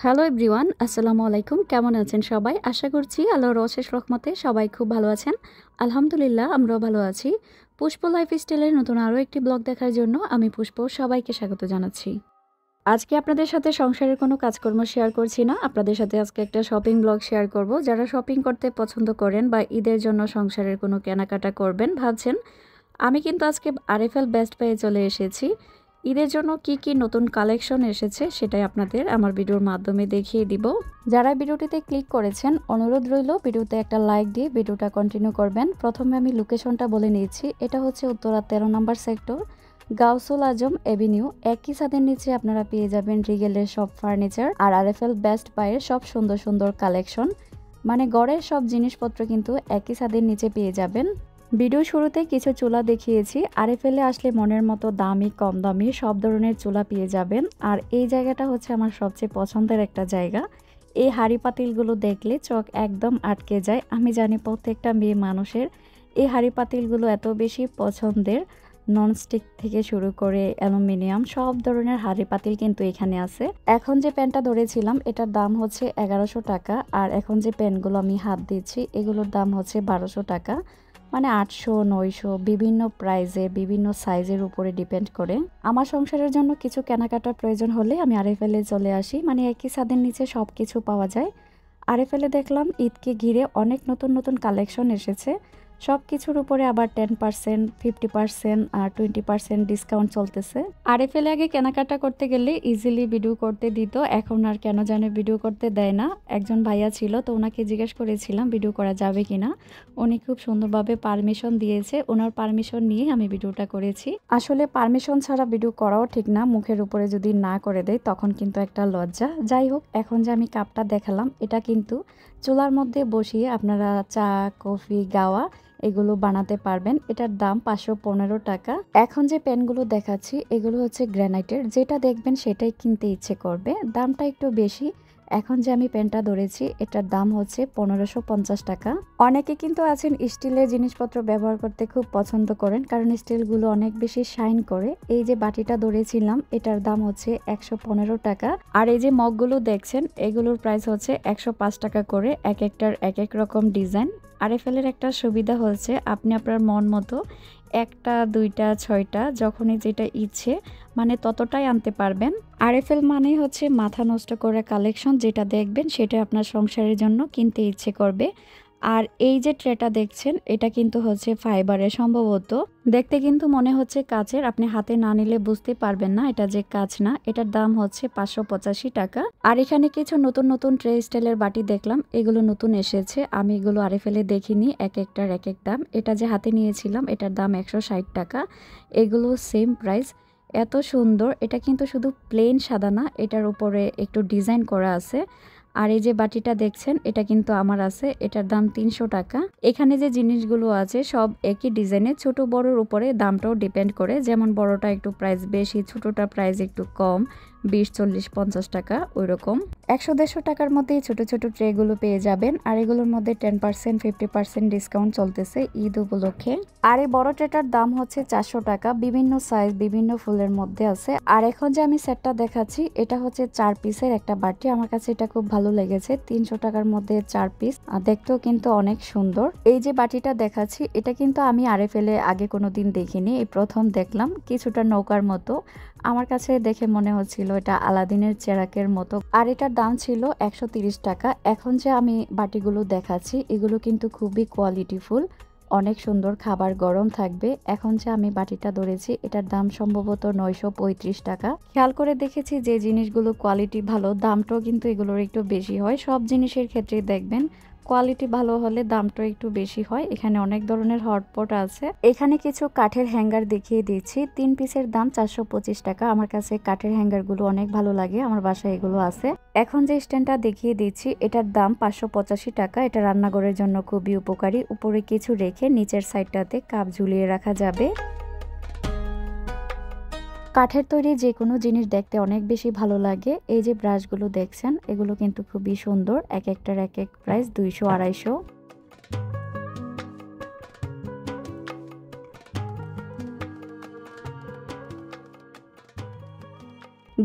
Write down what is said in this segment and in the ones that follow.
Hello everyone, আসসালামু আলাইকুম। কেমন আছেন সবাই? আশা করছি আল্লাহর অশেষ রহমতে সবাই খুব ভালো আছেন। আলহামদুলিল্লাহ, আমরাও ভালো আছি। পুষ্প লাইফস্টাইলের নতুন আরও একটি ব্লগ দেখার জন্য আমি পুষ্প সবাইকে স্বাগত জানাচ্ছি। আজকে আপনাদের সাথে সংসারের কোনো কাজকর্ম শেয়ার করছি না, আপনাদের সাথে আজকে একটা শপিং ব্লগ শেয়ার করব। যারা শপিং করতে পছন্দ করেন বা ঈদের জন্য সংসারের কোনো কেনাকাটা করবেন ভাবছেন, আমি কিন্তু আজকে আরএফএল বেস্ট বায়ে চলে এসেছি। ঈদের জন্য কি কি নতুন কালেকশন এসেছে সেটাই আপনাদের আমার ভিডিওর মাধ্যমে দেখিয়ে দিব। যারা ভিডিওটিতে ক্লিক করেছেন অনুরোধ রইল ভিডিওতে একটা লাইক দিয়ে ভিডিওটা কন্টিনিউ করবেন। প্রথমে আমি লোকেশনটা বলে নিয়েছি, এটা হচ্ছে উত্তরা 13 নম্বর সেক্টর, গাউসুল আজম এভিনিউ। একই ছাদের নিচে আপনারা পেয়ে যাবেন রিগেলের সব ফার্নিচার আর আরএফএল বেস্ট বাইয়ের সব সুন্দর সুন্দর কালেকশন। মানে গড়ের সব জিনিসপত্র কিন্তু একই ছাদের নিচে পেয়ে যাবেন। ভিডিও শুরুতে কিছু চুলা দেখিয়েছি, আরএফএলে আসলে মনের মতো দামি কম দামি সব ধরনের চুলা পেয়ে যাবেন। আর এই জায়গাটা হচ্ছে আমার সবচেয়ে পছন্দের একটা জায়গা। এই হাঁড়ি পাতিলগুলো দেখলে চোখ একদম আটকে যায়। আমি জানি প্রত্যেকটা মেয়ে মানুষের এই হাঁড়ি পাতিলগুলো এত বেশি পছন্দের। ননস্টিক থেকে শুরু করে অ্যালুমিনিয়াম সব ধরনের হাঁড়ি পাতিল কিন্তু এখানে আছে। এখন যে প্যানটা ধরেছিলাম এটার দাম হচ্ছে 1100 টাকা, আর এখন যে প্যানগুলো আমি হাত দিচ্ছি এগুলোর দাম হচ্ছে 1200 টাকা। মানে 800 900 বিভিন্ন প্রাইজে বিভিন্ন সাইজের উপরে ডিপেন্ড করে। আমার সংসারের জন্য কিছু কেনাকাটার প্রয়োজন হলে আমি আরএফএলে চলে আসি, মানে একই ছাদের নিচে সব কিছু পাওয়া যায়। আরএফএলে দেখলাম ঈদকে ঘিরে অনেক নতুন নতুন কালেকশন এসেছে। সব কিছুর উপরে আবার 10%, 50% আর 20% ডিসকাউন্ট চলতেছে। আরএফএলে আগে কেনাকাটা করতে গেলে ইজিলি ভিডিও করতে দিত, এখন আর কেন জানে ভিডিও করতে দেয় না। একজন ভাইয়া ছিল, তো ওনাকে জিজ্ঞেস করেছিলাম ভিডিও করা যাবে কিনা। উনি খুব সুন্দরভাবে পারমিশন দিয়েছে, ওনার পারমিশন নিয়ে আমি ভিডিওটা করেছি। আসলে পারমিশন ছাড়া ভিডিও করাও ঠিক না, মুখের উপরে যদি না করে দেয় তখন কিন্তু একটা লজ্জা। যাই হোক, এখন যে আমি কাপটা দেখালাম এটা কিন্তু চুলার মধ্যে বসিয়ে আপনারা চা কফি গাওয়া এগুলো বানাতে পারবেন। এটার দাম 515 টাকা। এখন যে পেনগুলো দেখাচ্ছি এগুলো হচ্ছে গ্রানাইটের, যেটা দেখবেন সেটাই কিনতে ইচ্ছে করবে, দামটা একটু বেশি। এখন যে আমি পেনটা ধরেছি এটার দাম হচ্ছে 1550 টাকা। অনেকে কিন্তু আছেন স্টিলের জিনিসপত্র ব্যবহার করতে খুব পছন্দ করেন, কারণ স্টিলগুলো অনেক বেশি শাইন করে। এই যে বাটিটা ধরেছিলাম এটার দাম হচ্ছে 115 টাকা। আর এই যে মগগুলো দেখছেন এগুলোর প্রাইস হচ্ছে 105 টাকা করে, এক একটার এক এক রকম ডিজাইন। আরএফএলের একটা সুবিধা হচ্ছে আপনি আপনার মন মতো একটা দুইটা ছয়টা যখনই যেটা ইচ্ছে মানে ততটাই আনতে পারবেন। আরএফএল মানে হচ্ছে মাথা নষ্ট করে কালেকশন, যেটা দেখবেন সেটা আপনার সংসারের জন্য কিনতে ইচ্ছে করবে। আর এই যে ট্রেটা দেখছেন এটা কিন্তু হচ্ছে ফাইবারের, সম্ভবত দেখতে কিন্তু মনে হচ্ছে কাচের, আপনি হাতে না নিলে বুঝতে পারবেন না এটা যে কাচ না। এটার দাম হচ্ছে 585 টাকা। আর এখানে কিছু নতুন নতুন ট্রে স্টাইলের বাটি দেখলাম, এগুলো নতুন এসেছে, আমি এগুলো আরএফএলে দেখিনি, এক একটার এক এক দাম। এটা যে হাতে নিয়েছিলাম এটার দাম 160 টাকা, এগুলো সেম প্রাইস। এত সুন্দর, এটা কিন্তু শুধু প্লেন সাদা না, এটার উপরে একটু ডিজাইন করা আছে। আর এই যে বাটিটা দেখছেন এটা কিন্তু আমার আছে, এটার দাম 300 টাকা। এখানে যে জিনিসগুলো আছে সব একই ডিজাইনে, ছোট বড়র উপরে দামটাও ডিপেন্ড করে, যেমন বড়টা একটু প্রাইস বেশি, ছোটটা প্রাইস একটু কম, 20 40 50 টাকা ওই রকম। 100-150 টাকার মধ্যে ছোট ছোট ট্রেগুলো পেয়ে যাবেন। আর এগুলোর মধ্যে 10% 50% ডিসকাউন্ট চলতেছে ঈদ উপলক্ষে। আর এই বড় ট্রেটার দাম হচ্ছে 400 টাকা, বিভিন্ন সাইজ বিভিন্ন ফুলের মধ্যে আছে। আর এখন যে আমি সেটটা দেখাচ্ছি এটা হচ্ছে 4 পিসের একটা বাটি, আমার কাছে এটা খুব ভালো লেগেছে। 300 টাকার মধ্যে 4 পিস, আর দেখতেও কিন্তু অনেক সুন্দর। এই যে বাটিটা দেখাচ্ছি এটা কিন্তু আমি আরএফএলে আগে কোনোদিন দেখিনি, এই প্রথম দেখলাম। কিছুটা নৌকার মতো, আমার কাছে দেখে মনে হচ্ছিল এটা আলাদিনের চেরাকের মতো। আর এটার দাম ছিল 130 টাকা। এখন যে আমি বাটিগুলো দেখাচ্ছি এগুলো কিন্তু খুবই কোয়ালিটিফুল, অনেক সুন্দর, খাবার গরম থাকবে। এখন যে আমি বাটিটা ধরেছি এটার দাম সম্ভবত 935 টাকা। খেয়াল করে দেখেছি যে জিনিসগুলো কোয়ালিটি ভালো দামটাও কিন্তু এগুলোর একটু বেশি হয়। সব জিনিসের ক্ষেত্রে দেখবেন কোয়ালিটি ভালো হলে দামটা একটু বেশি হয়। এখানে অনেক ধরনের হটপট আছে। এখানে কিছু কাঠের হ্যাঙ্গার দেখিয়ে দিচ্ছি, 3 পিসের দাম 425 টাকা। আমার কাছে কাঠের হ্যাঙ্গারগুলো অনেক ভালো লাগে, আমার বাসায় এগুলো আছে। এখন যে স্ট্যান্ডটা দেখিয়ে দিচ্ছি এটার দাম 585 টাকা। এটা রান্নাঘরের জন্য খুবই উপকারী, উপরে কিছু রেখে নিচের সাইডটাতে কাপ ঝুলিয়ে রাখা যাবে। কাঠের তৈরি যে কোনো জিনিস দেখতে অনেক বেশি ভালো লাগে। এই যে ব্রাশগুলো দেখছেন এগুলো কিন্তু খুবই সুন্দর, এক একটার এক এক প্রাইস 200 250।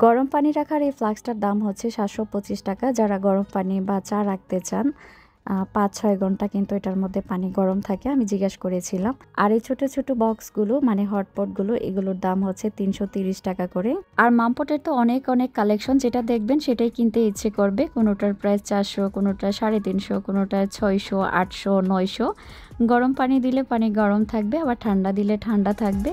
গরম পানি রাখার এই ফ্লাস্কটার দাম হচ্ছে 725 টাকা। যারা গরম পানি বা চা রাখতে চান 5-6 ঘন্টা কিন্তু এটার মধ্যে পানি গরম থাকে, আমি জিজ্ঞেস করেছিলাম। আর এই ছোট ছোট বক্সগুলো মানে হটপটগুলো, এগুলোর দাম হচ্ছে 330 টাকা করে। আর মামপটের তো অনেক অনেক কালেকশন, যেটা দেখবেন সেটাই কিনতে ইচ্ছে করবে। কোনোটার প্রাইস 400, কোনোটা 350, কোনোটা 600, 800, 900। গরম পানি দিলে পানি গরম থাকবে, আবার ঠান্ডা দিলে ঠান্ডা থাকবে।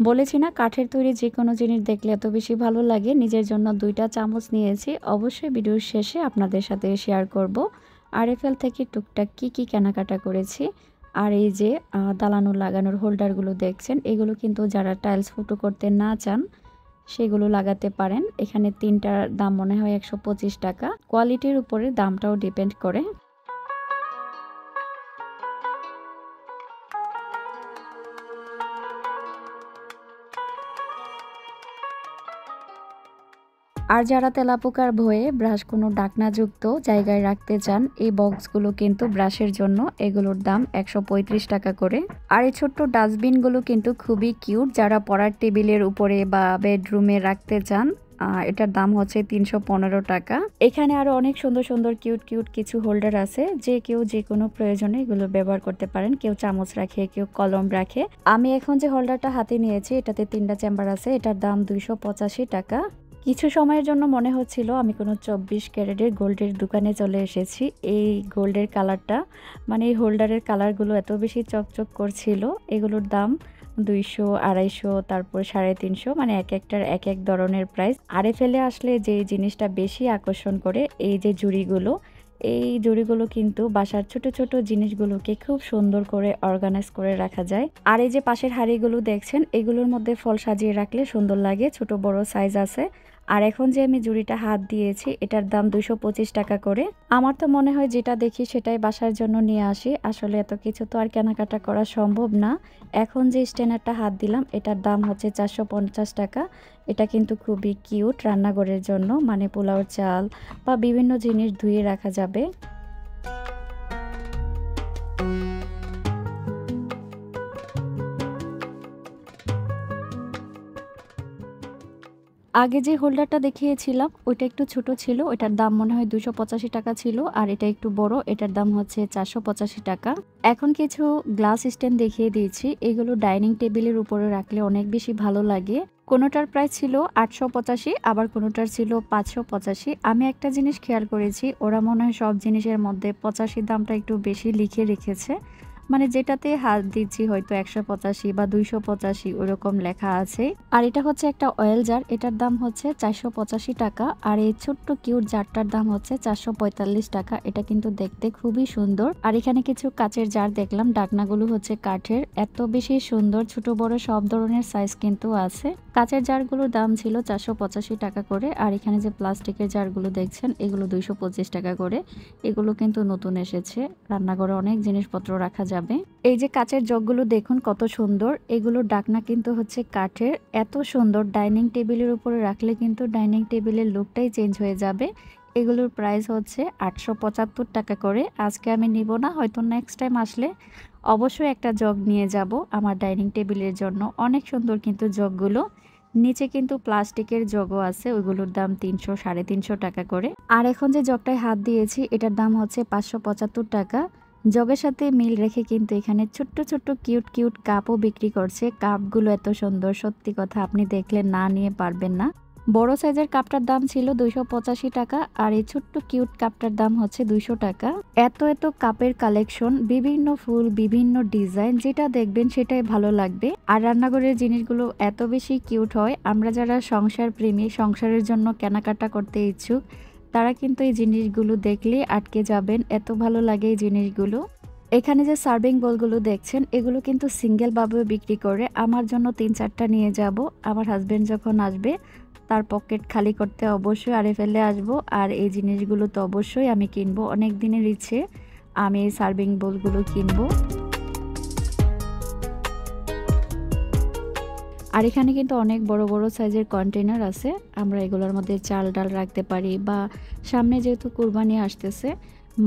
বলেছি না, কাঠের তৈরি যে কোনো জিনিস দেখলে এত বেশি ভালো লাগে। নিজের জন্য 2টা চামচ নিয়েছি, অবশ্যই ভিডিওর শেষে আপনাদের সাথে শেয়ার করব। আরএফএল থেকে টুকটাক কি কেনাকাটা করেছি। আর এই যে দালানো লাগানোর হোল্ডারগুলো দেখছেন, এগুলো কিন্তু যারা টাইলস ফুটো করতে না চান সেগুলো লাগাতে পারেন। এখানে 3টার দাম মনে হয় 125 টাকা। কোয়ালিটির উপরে দামটাও ডিপেন্ড করে। আর যারা তেলাপোকার ভয়ে ব্রাশ কোনো ডাকনাযুক্ত জায়গায় রাখতে চান, এই বক্সগুলো কিন্তু ব্রাশের জন্য। এগুলোর দাম 135 টাকা করে। আর এই ছোট্ট ডাস্টবিনগুলো কিন্তু খুবই কিউট, যারা পড়ার টেবিলের উপরে বা বেডরুমে রাখতে চান। এটার দাম হচ্ছে 315 টাকা। এখানে আরো অনেক সুন্দর সুন্দর কিউট কিছু হোল্ডার আছে, যে কেউ যে কোনো প্রয়োজনে এগুলো ব্যবহার করতে পারেন। কেউ চামচ রাখে, কেউ কলম রাখে। আমি এখন যে হোল্ডারটা হাতে নিয়েছি, এটাতে 3টা চেম্বার আছে। এটার দাম 285 টাকা। কিছু সময়ের জন্য মনে হচ্ছিল আমি কোনো 24 ক্যারেটের গোল্ডের দোকানে চলে এসেছি। এই গোল্ডের কালারটা মানে এই হোল্ডারের কালারগুলো এত বেশি চকচক করছিল। এগুলোর দাম 200, 250, তারপর 350, মানে এক একটার এক এক ধরনের প্রাইস। আরএফএলে আসলে যে জিনিসটা বেশি আকর্ষণ করে, এই যে জুড়িগুলো, এই জুড়িগুলো কিন্তু বাসার ছোট ছোট জিনিসগুলোকে খুব সুন্দর করে অর্গানাইজ করে রাখা যায়। আর এই যে পাশের হাঁড়িগুলো দেখছেন, এগুলোর মধ্যে ফল সাজিয়ে রাখলে সুন্দর লাগে। ছোট বড় সাইজ আছে। আর এখন যে আমি জুড়িটা হাত দিয়েছি, এটার দাম 225 টাকা করে। আমার তো মনে হয় যেটা দেখি সেটাই বাসার জন্য নিয়ে আসি। আসলে এত কিছু তো আর কেনাকাটা করা সম্ভব না। এখন যে স্ট্যান্ডারটা হাত দিলাম, এটার দাম হচ্ছে 450 টাকা। এটা কিন্তু খুবই কিউট, রান্নাঘরের জন্য, মানে পোলাওর চাল বা বিভিন্ন জিনিস ধুয়ে রাখা যাবে। আগে যে হোল্ডারটা দেখিয়েছিলাম ওইটা একটু ছোট ছিল, ওইটার দাম মনে হয় 285 টাকা ছিল। আর এটা একটু বড়, এটার দাম হচ্ছে 485 টাকা। এখন কিছু গ্লাস স্ট্যান্ড দেখিয়ে দিয়েছি। এগুলো ডাইনিং টেবিলের উপরে রাখলে অনেক বেশি ভালো লাগে। কোনোটার প্রাইস ছিল 885, আবার কোনোটার ছিল 585। আমি একটা জিনিস খেয়াল করেছি, ওরা মনে হয় সব জিনিসের মধ্যে 85 দামটা একটু বেশি লিখে রেখেছে। মানে যেটাতে হাত দিচ্ছি হয়তো 185 বা 285 ওরকম লেখা আছে। আর এটা হচ্ছে একটা অয়েল জার, এটার দাম হচ্ছে 485 টাকা। আর এই ছোট্ট কিউট জারটার দাম হচ্ছে 445 টাকা। এটা কিন্তু দেখতে খুবই সুন্দর। আর এখানে কিছু কাচের জার দেখলাম, ডাকনাগুলো হচ্ছে কাঠের, এত বেশি সুন্দর। ছোট বড় সব ধরনের সাইজ কিন্তু আছে। কাচের জারগুলোর দাম ছিল 485 টাকা করে। আর এখানে যে প্লাস্টিকের জারগুলো দেখছেন, এগুলো 225 টাকা করে। এগুলো কিন্তু নতুন এসেছে, রান্নাঘরে অনেক জিনিসপত্র রাখা যাবে। এই যে কাচের জগগুলো দেখুন কত সুন্দর। এগুলোর ডাকনা কিন্তু হচ্ছে কাঠের, এত সুন্দর। ডাইনিং টেবিলের উপরে রাখলে কিন্তু ডাইনিং টেবিলের লুকটাই চেঞ্জ হয়ে যাবে। এগুলোর প্রাইস হচ্ছে 875 টাকা করে। আজকে আমি নিব না, হয়তো নেক্সট টাইম আসলে অবশ্যই একটা জগ নিয়ে যাব আমার ডাইনিং টেবিলের জন্য। অনেক সুন্দর কিন্তু জগগুলো। নিচে কিন্তু প্লাস্টিকের জগও আছে, ওইগুলোর দাম 300, 350 টাকা করে। আর এখন যে জগটায় হাত দিয়েছি, এটার দাম হচ্ছে 575 টাকা। জগের সাথে মিল রেখে কিন্তু এখানে ছোট্ট ছোট্ট কিউট কাপও বিক্রি করছে। কাপগুলো এত সুন্দর, সত্যি কথা আপনি দেখলে না নিয়ে পারবেন না। বড় সাইজের কাপটার দাম ছিল 285 টাকা, আর এই ছোট্ট কিউট কাপটার দাম হচ্ছে 200 টাকা। এত কাপের কালেকশন, বিভিন্ন ফুল, বিভিন্ন ডিজাইন, যেটা দেখবেন সেটাই ভালো লাগবে। আর রান্নাঘরের জিনিসগুলো এত বেশি কিউট হয়। আমরা যারা সংসার প্রেমী, সংসারের জন্য কেনাকাটা করতে ইচ্ছুক, তারা কিন্তু এই জিনিসগুলো দেখলে আটকে যাবেন, এত ভালো লাগে এই জিনিসগুলো। এখানে যে সার্ভিং বোলগুলো দেখছেন, এগুলো কিন্তু সিঙ্গেল ভাবেও বিক্রি করে। আমার জন্য 3-4টা নিয়ে যাব। আমার হাজবেন্ড যখন আসবে তার পকেট খালি করতে অবশ্যই আরএফএলে আসবো। আর এই জিনিসগুলো তো অবশ্যই আমি কিনবো, অনেক দিনের ইচ্ছে আমি এই সার্ভিং বোলগুলো কিনবো। আর এখানে কিন্তু অনেক বড় বড় সাইজের কন্টেনার আছে, আমরা এগুলোর মধ্যে চাল ডাল রাখতে পারি, বা সামনে যেহেতু কুরবানি আসতেছে,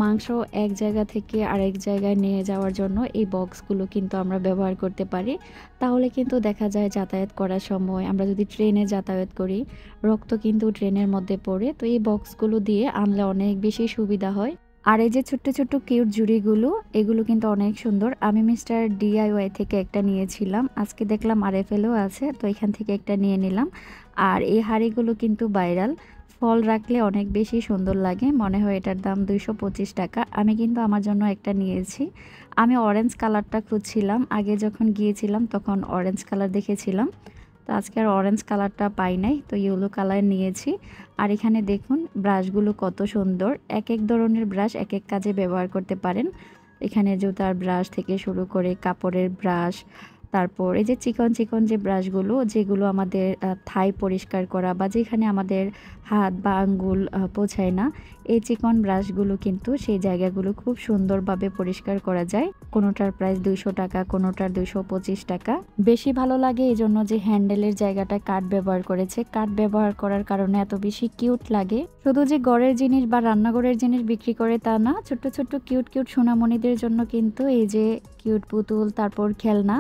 মাংস এক জায়গা থেকে আরেক জায়গায় নিয়ে যাওয়ার জন্য এই বক্সগুলো কিন্তু আমরা ব্যবহার করতে পারি। তাহলে কিন্তু দেখা যায় যাতায়াত করার সময় আমরা যদি ট্রেনে যাতায়াত করি, রক্ত কিন্তু ট্রেনের মধ্যে পড়ে, তো এই বক্সগুলো দিয়ে আনলে অনেক বেশি সুবিধা হয়। আর এই যে ছোট্ট ছোট্ট কিউট জুড়িগুলো, এগুলো কিন্তু অনেক সুন্দর। আমি মিস্টার ডিআইওয়াই থেকে একটা নিয়েছিলাম, আজকে দেখলাম আরএফএলও আছে, তো এখান থেকে একটা নিয়ে নিলাম। আর এই হাঁড়িগুলো কিন্তু ভাইরাল, ফল রাখলে অনেক বেশি সুন্দর লাগে। মনে হয় এটার দাম 225 টাকা। আমি কিন্তু আমার জন্য একটা নিয়েছি। আমি অরেঞ্জ কালারটা খুঁজছিলাম, আগে যখন গিয়েছিলাম তখন অরেঞ্জ কালার দেখেছিলাম, তো আজকে আর অরেঞ্জ কালারটা পাই নাই, তো ইয়েলো কালার নিয়েছি। আর এখানে দেখুন ব্রাশগুলো কত সুন্দর, এক এক ধরনের ব্রাশ এক এক কাজে ব্যবহার করতে পারেন। এখানে জুতার ব্রাশ থেকে শুরু করে কাপড়ের ব্রাশ, তারপর এই যে চিকন চিকন যে ব্রাশগুলো, যেগুলো আমাদের থাই পরিষ্কার করা বা যেখানে আমাদের হাত বা আঙ্গুল পৌঁছায় না, এই চিকন ব্রাশগুলো কিন্তু সেই জায়গাগুলো খুব সুন্দরভাবে পরিষ্কার করা যায়। কোনোটার প্রাইস 200 টাকা, কোনোটার 225 টাকা। বেশি ভালো লাগে এই জন্য যে হ্যান্ডেলের জায়গাটায় কাঠ ব্যবহার করেছে, কাঠ ব্যবহার করার কারণে এত বেশি কিউট লাগে। শুধু যে ঘরের জিনিস বা রান্নাঘরের জিনিস বিক্রি করে তা না, ছোট্ট ছোট্ট কিউট কিউট সোনামণিদের জন্য কিন্তু এই যে কিউট পুতুল, তারপর খেলনা,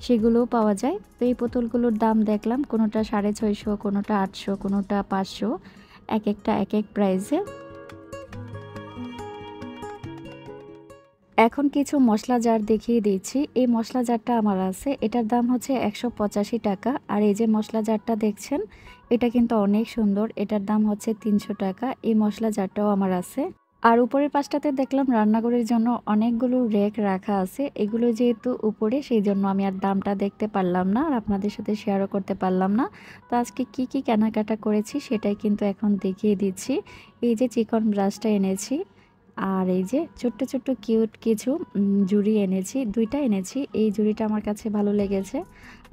সেগুলোও পাওয়া যায়। তো এই পুতুলগুলোর দাম দেখলাম, কোনোটা 650, কোনোটা 800, কোনোটা 500, এক একটা এক এক প্রাইসে। এখন কিছু মশলা জার দেখিয়ে দিচ্ছি। এই মশলা জারটা আমার আছে, এটার দাম হচ্ছে 185 টাকা। আর এই যে মশলা জারটা দেখছেন, এটা কিন্তু অনেক সুন্দর, এটার দাম হচ্ছে 300 টাকা। এই মশলা জারটাও আমার আছে। আর উপরের পাশটাতে দেখলাম রান্নাঘরের জন্য অনেকগুলো রেক রাখা আছে। এগুলো যেহেতু উপরে, সেই জন্য আমি আর দামটা দেখতে পারলাম না, আর আপনাদের সাথে শেয়ারও করতে পারলাম না। তো আজকে কি কি কেনাকাটা করেছি সেটাই কিন্তু এখন দেখিয়ে দিচ্ছি। এই যে চিকন ব্রাশটা এনেছি, আর এই যে ছোট্ট ছোট্ট কিউট কিছু জুড়ি এনেছি, দুইটা এনেছি। এই জুড়িটা আমার কাছে ভালো লেগেছে,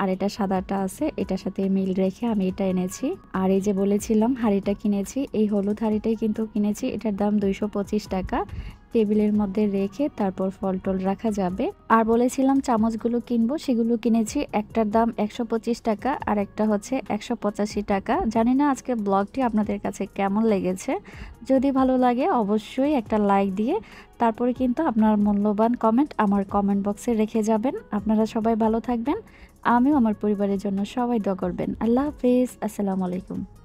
আর এটা সাদাটা আছে, এটার সাথে মিল রেখে আমি এটা এনেছি। আর এই যে বলেছিলাম হাঁড়িটা কিনেছি, এই হলুদ হাঁড়িটাই কিন্তু কিনেছি, এটার দাম 225 টাকা। টেবিলের মধ্যে রেখে তারপর ফল টল রাখা যাবে। আর বলেছিলাম চামচগুলো কিনবো, সেগুলো কিনেছি, একটার দাম 125 টাকা আর একটা হচ্ছে 185 টাকা। জানি না আজকে ব্লগটি আপনাদের কাছে কেমন লেগেছে, যদি ভালো লাগে অবশ্যই একটা লাইক দিয়ে তারপরে কিন্তু আপনার মূল্যবান কমেন্ট আমার কমেন্ট বক্সে রেখে যাবেন। আপনারা সবাই ভালো থাকবেন, আমিও আমার পরিবারের জন্য সবাই দোয়া করবেন। আল্লাহ হাফিজ, আসসালামু আলাইকুম।